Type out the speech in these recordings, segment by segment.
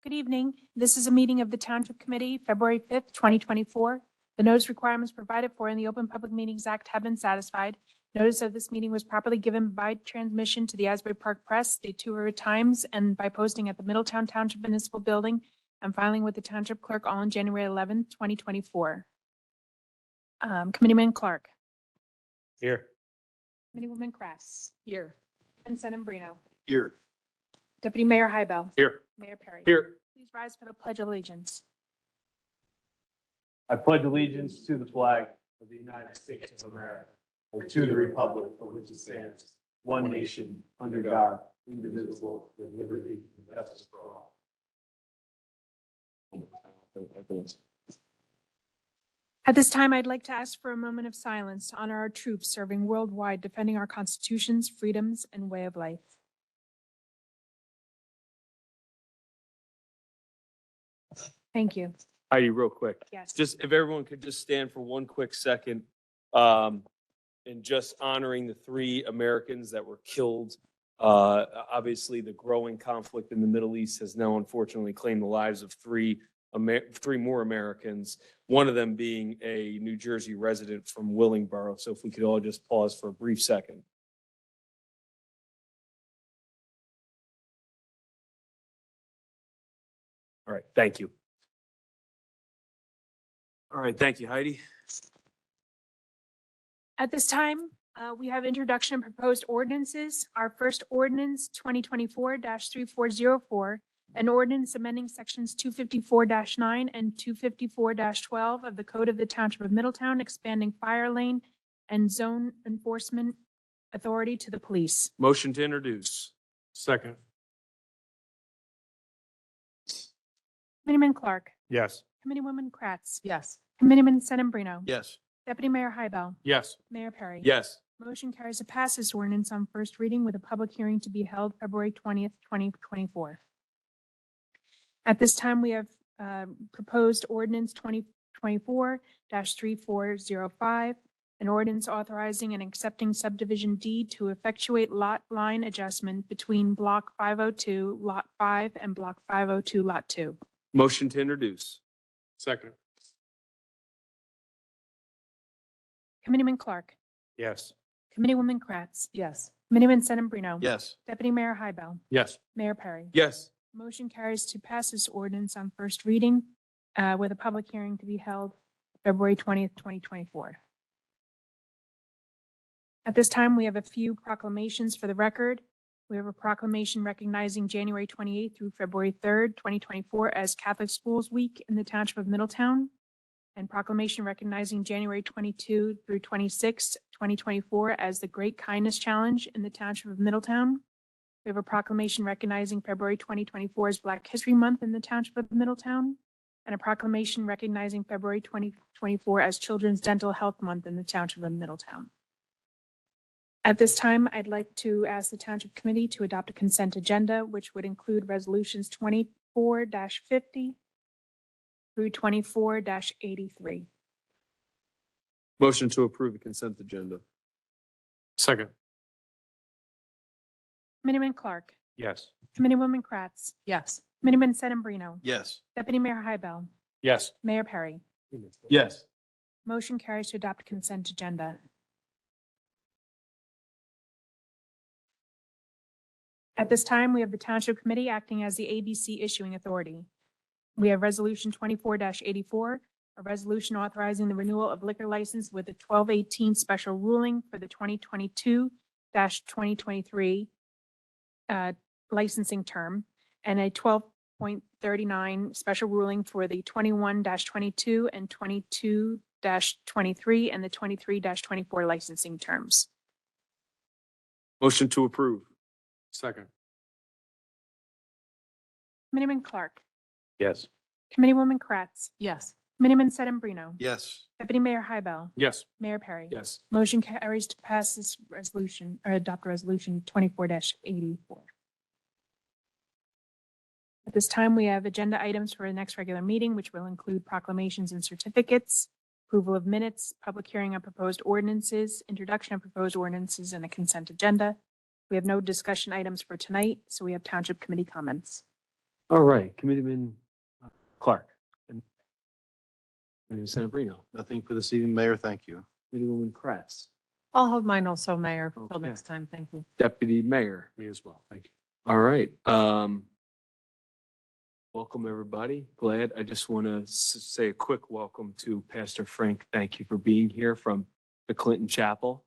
Good evening. This is a meeting of the Township Committee, February 5th, 2024. The notice requirements provided for in the Open Public Meetings Act have been satisfied. Notice of this meeting was properly given by transmission to the Asbury Park Press, the Two River Times, and by posting at the Middletown Township Municipal Building and filing with the Township Clerk all on January 11th, 2024. Committeeman Clark. Here. Committeewoman Krass. Here. And Sedembrino. Here. Deputy Mayor Hybel. Here. Mayor Perry. Here. Please rise for the Pledge of Allegiance. I pledge allegiance to the flag of the United States of America and to the republic for which it stands, one nation, under God, indivisible, with liberty and justice for all. At this time, I'd like to ask for a moment of silence to honor our troops serving worldwide, defending our constitutions, freedoms, and way of life. Thank you. Heidi, real quick, Yes. just if everyone could just stand for one quick second, and just honoring the 3 Americans that were killed. Obviously, the growing conflict in the Middle East has now unfortunately claimed the lives of 3 more Americans, one of them being a New Jersey resident from Willingboro. So if we could all just pause for a brief second. All right, thank you. All right, thank you, Heidi. At this time, we have introduction of proposed ordinances. Our first ordinance, 2024-3404, an ordinance amending sections 254-9 and 254-12 of the Code of the Township of Middletown, expanding fire lane and zone enforcement authority to the police. Motion to introduce. Second. Committeeman Clark. Yes. Committeewoman Kratz. Yes. Committeeman Sedembrino. Yes. Deputy Mayor Hybel. Yes. Mayor Perry. Yes. Motion carries to pass this ordinance on first reading with a public hearing to be held February 20th, 2024. At this time, we have proposed ordinance 2024-3405, an ordinance authorizing and accepting subdivision deed to effectuate lot line adjustment between Block 502, Lot 5, and Block 502, Lot 2. Motion to introduce. Second. Committeeman Clark. Yes. Committeewoman Kratz. Yes. Committeeman Sedembrino. Yes. Deputy Mayor Hybel. Yes. Mayor Perry. Yes. Motion carries to pass this ordinance on first reading with a public hearing to be held February 20th, 2024. At this time, we have a few proclamations for the record. We have a proclamation recognizing January 28th through February 3rd, 2024 as Catholic Schools Week in the Township of Middletown, and proclamation recognizing January 22 through 26th, 2024 as the Great Kindness Challenge in the Township of Middletown. We have a proclamation recognizing February 2024 as Black History Month in the Township of Middletown, and a proclamation recognizing February 2024 as Children's Dental Health Month in the Township of Middletown. At this time, I'd like to ask the Township Committee to adopt a consent agenda, which would include resolutions 24-50 through 24-83. Motion to approve the consent agenda. Second. Committeeman Clark. Yes. Committeewoman Kratz. Yes. Committeeman Sedembrino. Yes. Deputy Mayor Hybel. Yes. Mayor Perry. Yes. Motion carries to adopt consent agenda. At this time, we have the Township Committee acting as the ABC issuing authority. We have Resolution 24-84, a resolution authorizing the renewal of liquor license with a 12/18 special ruling for the 2022-2023 licensing term, and a 12.39 special ruling for the 21-22 and 22-23 and the 23-24 licensing terms. Motion to approve. Second. Committeeman Clark. Yes. Committeewoman Kratz. Yes. Committeeman Sedembrino. Yes. Deputy Mayor Hybel. Yes. Mayor Perry. Yes. Motion carries to pass this resolution or adopt resolution 24-84. At this time, we have agenda items for the next regular meeting, which will include proclamations and certificates, approval of minutes, public hearing on proposed ordinances, introduction of proposed ordinances, and a consent agenda. We have no discussion items for tonight, so we have Township Committee comments. All right, Committeeman Clark. And Senator Brino. Nothing for this evening, Mayor. Thank you. Committeewoman Kratz. I'll hold mine also, Mayor, till Okay. next time. Thank you. Deputy Mayor. Me as well. Thank you. All right. Welcome, everybody. Glad. I just want to say a quick welcome to Pastor Frank. Thank you for being here from the Clinton Chapel.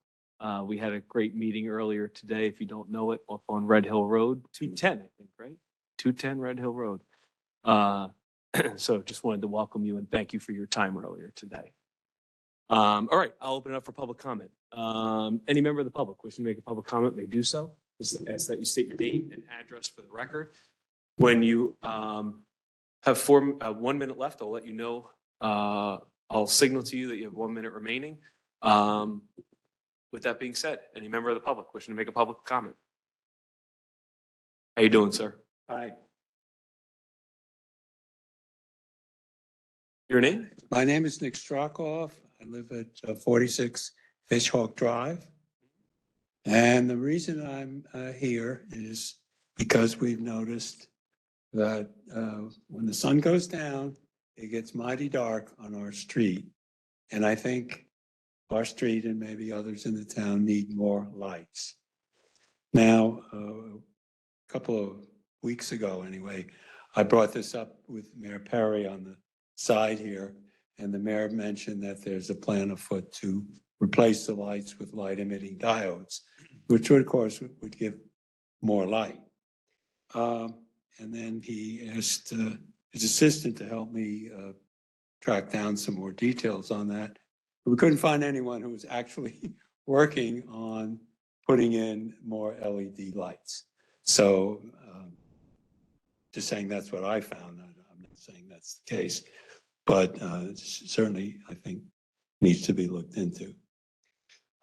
We had a great meeting earlier today, if you don't know it, up on Red Hill Road, 210, I think, right? 210 Red Hill Road. So just wanted to welcome you and thank you for your time earlier today. All right, I'll open it up for public comment. Any member of the public wishing to make a public comment may do so. Just ask that you state your name and address for the record. When you have 1 minute left, I'll let you know. I'll signal to you that you have 1 minute remaining. With that being said, any member of the public wishing to make a public comment? How you doing, sir? Hi. Your name? My name is Nick Strakoff. I live at 46 Fishhawk Drive. And the reason I'm here is because we've noticed that when the sun goes down, it gets mighty dark on our street. And I think our street and maybe others in the town need more lights. Now, a couple of weeks ago anyway, I brought this up with Mayor Perry on the side here, and the mayor mentioned that there's a plan afoot to replace the lights with light emitting diodes, which would, of course, would give more light. And then he asked his assistant to help me track down some more details on that. We couldn't find anyone who was actually working on putting in more LED lights. So just saying that's what I found. I'm not saying that's the case, but certainly I think needs to be looked into.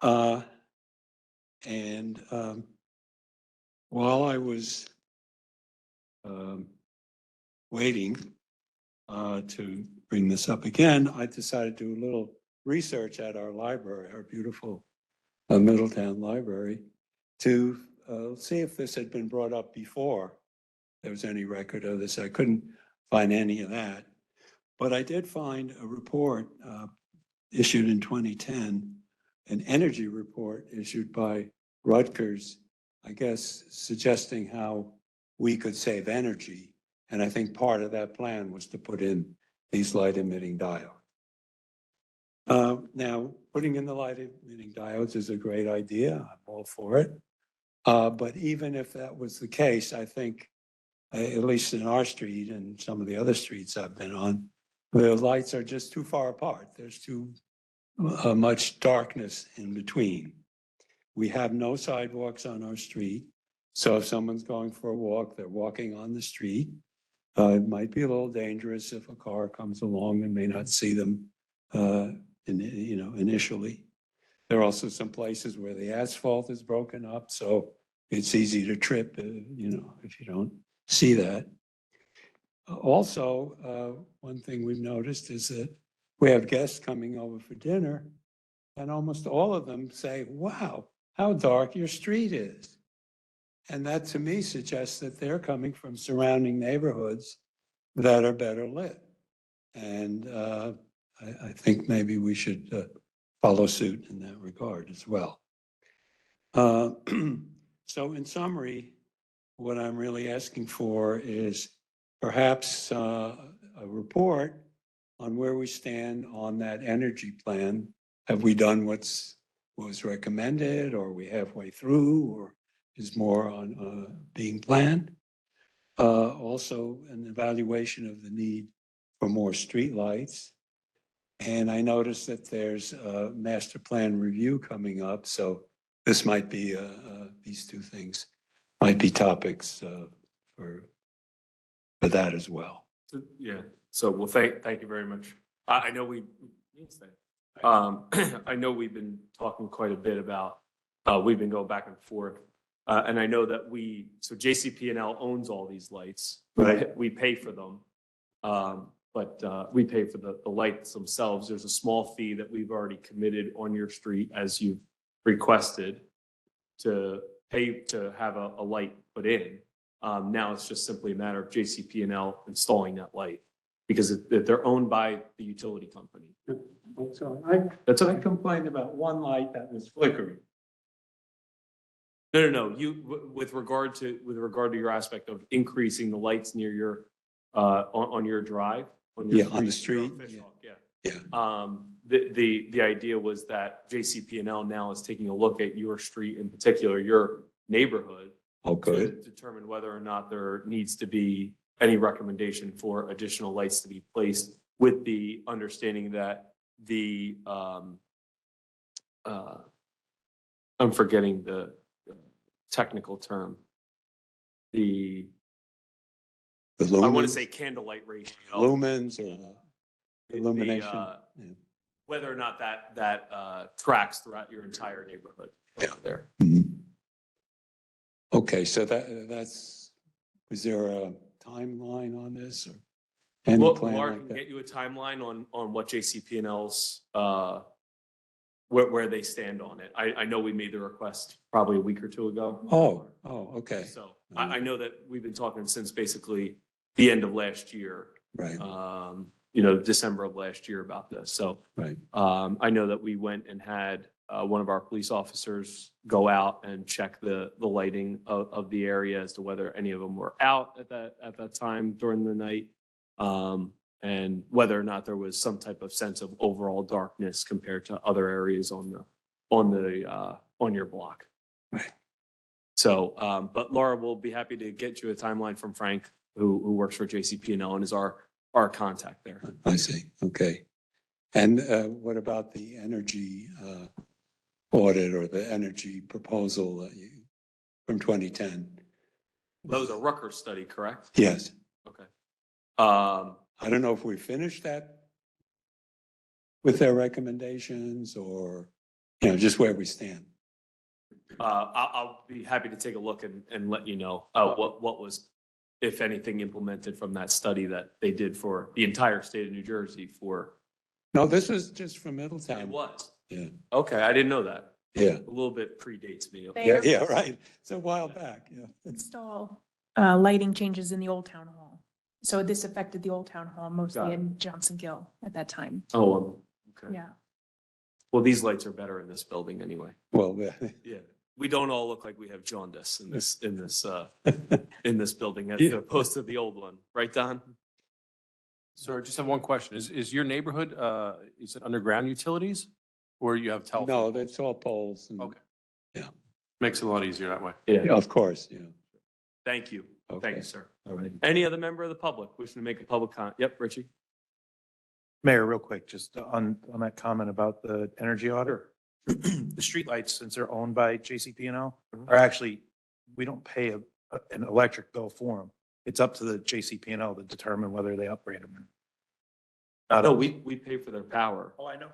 And while I was waiting to bring this up again, I decided to do a little research at our library, our beautiful Middletown library, to see if this had been brought up before there was any record of this. I couldn't find any of that, but I did find a report issued in 2010, an energy report issued by Rutgers, I guess, suggesting how we could save energy. And I think part of that plan was to put in these light emitting diodes. Now, putting in the light emitting diodes is a great idea. I'm all for it. But even if that was the case, I think, at least in our street and some of the other streets I've been on, the lights are just too far apart. There's too much darkness in between. We have no sidewalks on our street. So if someone's going for a walk, they're walking on the street. It might be a little dangerous if a car comes along and may not see them initially. There are also some places where the asphalt is broken up, so it's easy to trip, if you don't see that. Also, one thing we've noticed is that we have guests coming over for dinner, and almost all of them say, "Wow, how dark your street is." And that to me suggests that they're coming from surrounding neighborhoods that are better lit. And I think maybe we should follow suit in that regard as well. So in summary, what I'm really asking for is perhaps a report on where we stand on that energy plan. Have we done what was recommended, or are we halfway through, or is more on being planned? Also, an evaluation of the need for more streetlights. And I noticed that there's a master plan review coming up. So this might be, these two things might be topics for that as well. Yeah. So, well, thank you very much. I know I know we've been talking quite a bit about, we've been going back and forth. And I know that so JCP&L owns all these lights. Right. We pay for them. But we pay for the lights themselves. There's a small fee that we've already committed on your street as you've requested to pay to have a light put in. Now it's just simply a matter of JCP&L installing that light because they're owned by the utility company. So That's I okay. complained about one light that was flickering. No. With regard to your aspect of increasing the lights near your, on your drive. Yeah, on the street, Your Fish Hawk, Yeah. The idea was that JCP&L now is taking a look at your street, in particular, your neighborhood. Oh, To good. determine whether or not there needs to be any recommendation for additional lights to be placed with the understanding that I'm forgetting the technical term. The I want to lumens, say candlelight ratio. lumens or The, illumination. yeah. Whether or not that tracks throughout your entire neighborhood. Yeah. There. Mhm. Okay, so that's, was there a timeline on this or any Well, plan Laura like can that? get you a timeline on what JCP&L's, where they stand on it. I know we made the request probably a week or two ago. Oh, okay, So I know that we've been talking since basically the end of last year, right, December of last year about this. So right. I know that we went and had one of our police officers go out and check the lighting of the area as to whether any of them were out at that time during the night. And whether or not there was some type of sense of overall darkness compared to other areas on your block. Right. So, but Laura will be happy to get you a timeline from Frank, who works for JCP&L and is our contact there. I see, okay. And what about the energy audit or the energy proposal from 2010? That was a Rutgers study, correct? Yes. Okay. I don't know if we finished that with their recommendations or, just where we stand. I'll be happy to take a look and let you know what was, if anything, implemented from that study that they did for the entire state of New Jersey for. No, this was just from It Middletown. was. Yeah, Okay, I didn't know that. yeah, A little bit predates me. yeah, yeah, right. It's a while back, yeah. Install lighting changes in the Old Town Hall. So this affected the Old Town Hall Got mostly it. in Johnson Gill at that time. Oh, okay. Yeah. Well, these lights are better in this building anyway. Well, Yeah. We don't all look like we have jaundice in this building as Yeah. opposed to the old one. Right, Don? Sir, just have one question. Is your neighborhood, is it underground utilities? Or you have telephone? no, poles? that's all poles. and- Okay. Yeah. Makes it a lot easier that way. Yeah, of course, yeah. Thank you. Thank Okay. you, sir. All right. Any other member of the public wishing to make a public comment? Yep, Richie. Mayor, real quick, just on that comment about the energy audit. The streetlights, since they're owned by JCP&L, are actually, we don't pay an electric bill for them. It's up to the JCP&L to determine whether they upgrade them. No, we pay for their power. Oh, I know.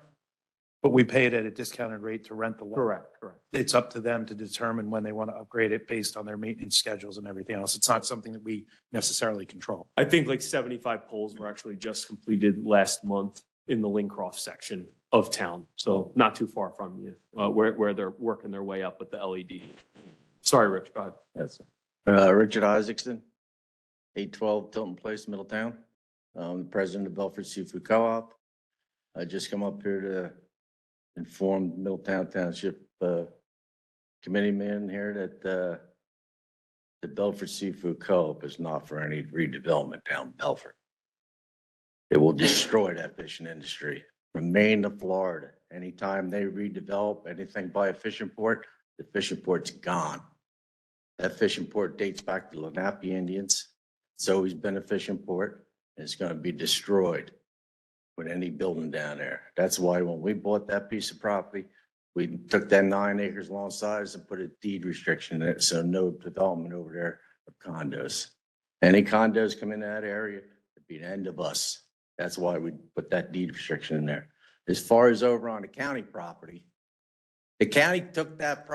But we pay it at a discounted rate to rent the lot. Correct. It's up to them to determine when they want to upgrade it based on their maintenance schedules and everything else. It's not something that we necessarily control. I think like 75 polls were actually just completed last month in the Lincroft section of town. So not too far from you, where they're working their way up with the LED. Sorry, Rich, go ahead. Yes. Richard Isaacson, 812 Tilton Place, Middletown. The president of Belford Seafood Co-op. I just come up here to inform Middletown Township committeeman here that the Belford Seafood Co-op is not for any redevelopment down Belford. It will destroy that fishing industry from Maine to Florida. Anytime they redevelop anything by a fishing port, the fishing port's gone. That fishing port dates back to Lenape Indians. It's always been a fishing port, and it's gonna be destroyed with any building down there. That's why when we bought that piece of property, we took that 9 acres long size and put a deed restriction in it, so no development over there of condos. Any condos come in that area, it'd be the end of us. That's why we put that deed restriction in there. As far as over on the county property, the county took that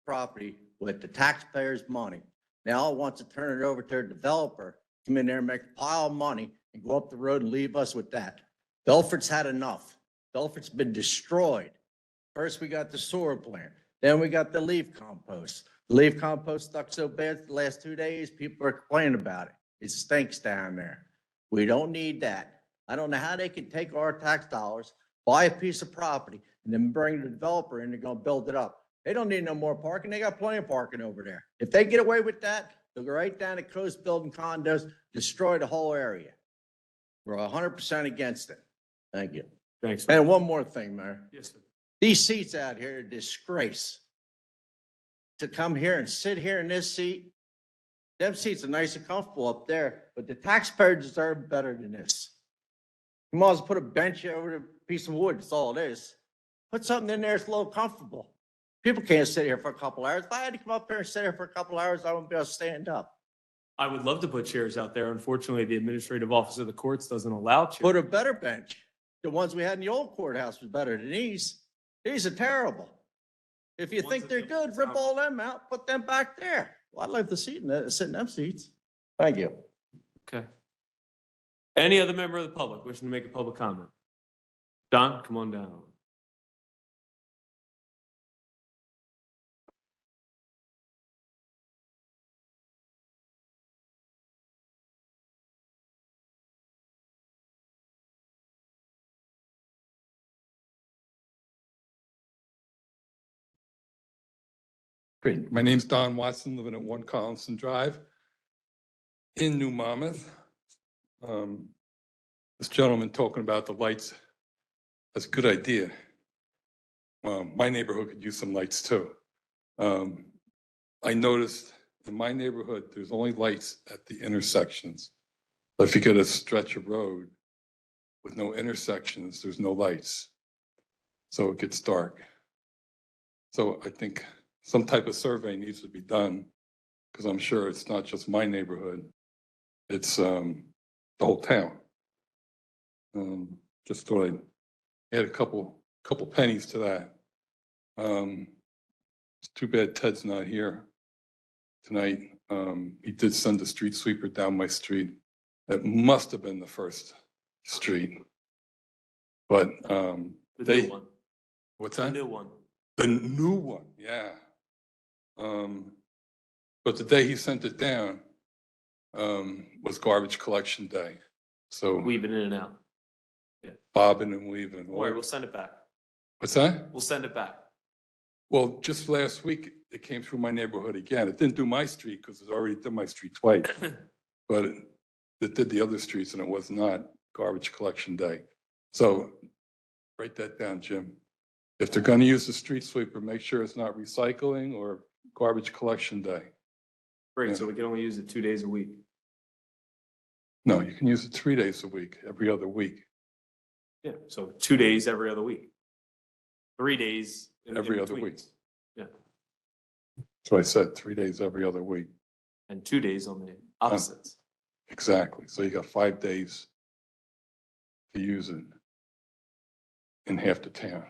property with the taxpayers' money. Now it wants to turn it over to a developer, come in there and make a pile of money and go up the road and leave us with that. Belford's had enough. Belford's been destroyed. First, we got the sewer plant. Then we got the leaf compost. Leaf compost stuck so bad the last 2 days, people are complaining about it. It stinks down there. We don't need that. I don't know how they can take our tax dollars, buy a piece of property, and then bring the developer in, they're gonna build it up. They don't need no more parking. They got plenty of parking over there. If they get away with that, they'll go right down the coast, building condos, destroy the whole area. We're 100% against it. Thank you. Thanks. And one more thing, Mayor. Yes, sir. These seats out here are a disgrace. To come here and sit here in this seat, them seats are nice and comfortable up there, but the taxpayer deserve better than this. You might as well put a bench over a piece of wood, that's all it is. Put something in there that's a little comfortable. People can't sit here for a couple hours. If I had to come up here and sit here for a couple hours, I wouldn't be able to stand up. I would love to put chairs out there. Unfortunately, the administrative office of the courts doesn't allow chairs. Put a better bench. The ones we had in the old courthouse was better than these. These are terrible. If you Ones think that they're don't good, rip sound- all them out, put them back there. Well, I'd like to sit in them seats. Thank you. Okay. Any other member of the public wishing to make a public comment? Don, come on down. Great. My name's Don Watson, living at 1 Collinson Drive in New Monmouth. This gentleman talking about the lights, that's a good idea. My neighborhood could use some lights too. I noticed in my neighborhood, there's only lights at the intersections. If you get a stretch of road with no intersections, there's no lights. So it gets dark. So I think some type of survey needs to be done, because I'm sure it's not just my neighborhood. It's the whole town. Just thought I'd add a couple pennies to that. It's too bad Ted's not here tonight. He did send a street sweeper down my street. That must have been the first street. But The they, new one. what's The that? new one. The new one, yeah. But the day he sent it down was garbage collection day. So Weaving in and out. bobbing and weaving. Don't worry, we'll send it back. What's that? We'll send it back. Well, just last week, it came through my neighborhood again. It didn't do my street because it already did my street twice. But it did the other streets and it was not garbage collection day. So write that down, Jim. If they're going to use the street sweeper, make sure it's not recycling or garbage collection day. Great, Yeah. so we can only use it 2 days a week. No, you can use it 3 days a week, every other week. Yeah, so 2 days every other week. 3 days. in Every other between. week. Yeah, That's what I said, 3 days every other week. and 2 days on the opposites. Exactly. So you got 5 days to use it in half the town.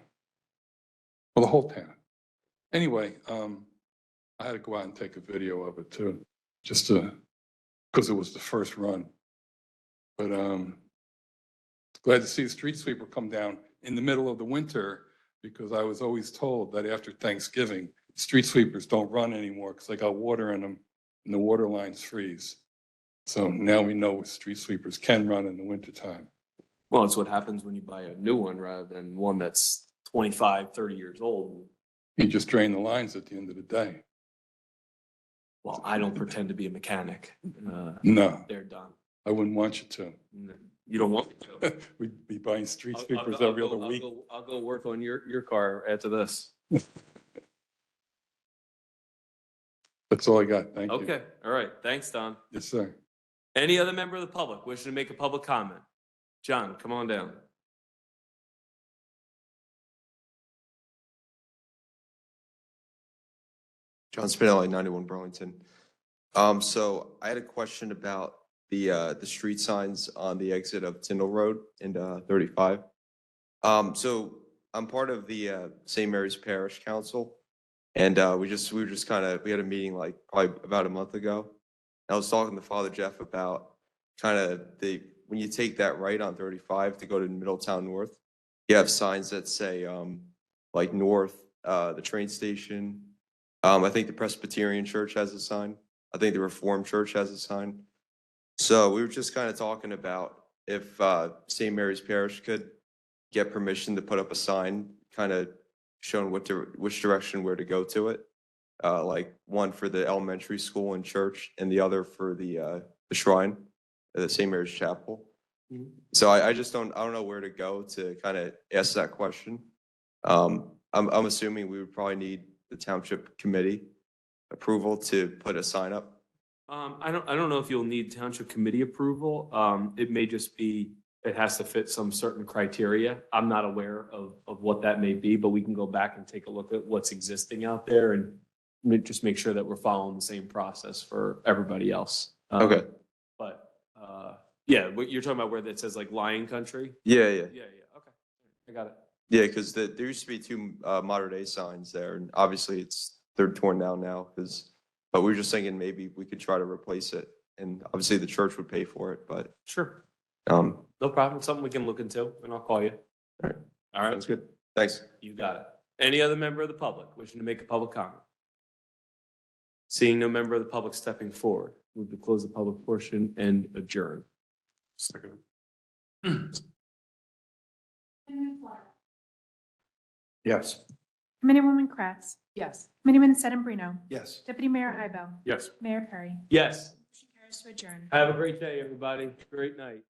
Well, the whole town. Anyway, I had to go out and take a video of it too, just because it was the first run. But glad to see the street sweeper come down in the middle of the winter, because I was always told that after Thanksgiving, street sweepers don't run anymore because they got water in them and the water lines freeze. So now we know street sweepers can run in the wintertime. Well, it's what happens when you buy a new one rather than one that's 25, 30 years old. You just drain the lines at the end of the day. Well, I don't pretend to be a mechanic. No, They're done. I wouldn't want you to. You don't want me to. We'd be buying street I'll- sweepers I'll every go- other I'll week. go- I'll go work on your car after this. That's all I got. Thank you. Okay, all right. Thanks, Don. Yes, sir. Any other member of the public wishing to make a public comment? John, come on down. John Spinelli, 91 Burlington. So I had a question about the street signs on the exit of Tyndall Road and 35. So I'm part of the St. Mary's Parish Council, and we were just kind of, we had a meeting like probably about a month ago. I was talking to Father Jeff about kind of when you take that right on 35 to go to Middletown North, you have signs that say like north, the train station, I think the Presbyterian Church has a sign. I think the Reformed Church has a sign. So we were just kind of talking about if St. Mary's Parish could get permission to put up a sign, kind of showing which direction where to go to it. Like one for the elementary school and church, and the other for the shrine, the St. Mary's Chapel. So I don't know where to go to kind of ask that question. I'm assuming we would probably need the township committee approval to put a sign up. I don't know if you'll need township committee approval. It may just be, it has to fit some certain criteria. I'm not aware of what that may be, but we can go back and take a look at what's existing out there and just make sure that we're following the same process for everybody else. Okay. But, yeah, what you're talking about where that says like Lion Country? Yeah. Yeah, okay. I got it. Yeah, because there used to be two modern day signs there, and obviously they're torn down now. But we were just thinking maybe we could try to replace it, and obviously the church would pay for it. But Sure. no No problem. It's something we can look into, and I'll call you. All right. All right. Sounds good. Thanks. You got it. Any other member of the public wishing to make a public comment? Seeing no member of the public stepping forward, move to close the public portion and adjourn. Second. Yes. Committeewoman Kratz, Yes. Committeeman Sedambrino, Yes. Deputy Mayor Hybel, Yes. Mayor Perry. Yes. Motion carries to adjourn. Have a great day, everybody. Great night.